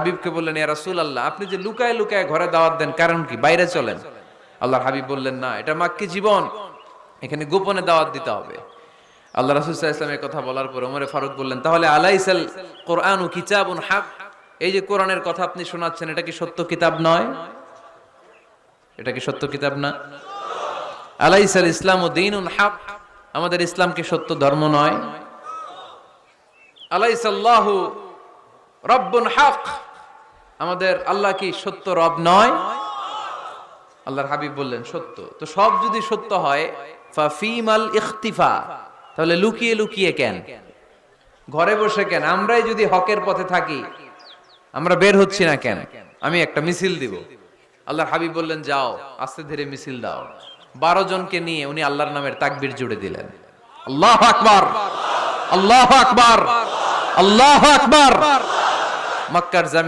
হাবিবকে বললেন, ইয়া রাসূলুল্লাহ, আপনি যে লুকায় লুকায় ঘরে দাওয়াত দেন, কারণ কি? বাইরে চলেন। আল্লাহর হাবিব বললেন, না, এটা মাক্কি জীবন, এখানে গোপনে দাওয়াত দিতে হবে। আল্লাহ রাসূল সাল্লাল্লাহু আলাইহি ওয়াসাল্লামের কথা বলার পর ওমর ফারুক বললেন, তাহলে আলাইসাল কোরআনু কিতাবুন হক, এই যে কোরআনের কথা আপনি শোনাচ্ছেন, এটা কি সত্য কিতাব নয়? এটা কি সত্য কিতাব না? আলাইসাল ইসলামু দীনুন হক, আমাদের ইসলাম কি সত্য ধর্ম নয়? আলাইসাল্লাহু রব্বুন হক, আমাদের আল্লাহ কি সত্য রব নয়? আল্লাহর হাবিব বললেন, সত্য। তো সব যদি সত্য হয়, ফাফিমাল ইখতিফা, তাহলে লুকিয়ে লুকিয়ে কেন, ঘরে বসে কেন? আমরাই যদি হকের পথে থাকি, আমরা বের হচ্ছি না কেন? আমি একটা মিছিল দিব। আল্লাহর হাবিব বললেন, যাও, আস্তে ধীরে মিছিল দাও। 12 জনকে নিয়ে উনি আল্লাহর নামের তাকবীর জুড়ে দিলেন। আল্লাহু আকবার, আল্লাহু আকবার, আল্লাহু আকবার। মক্কার জমিন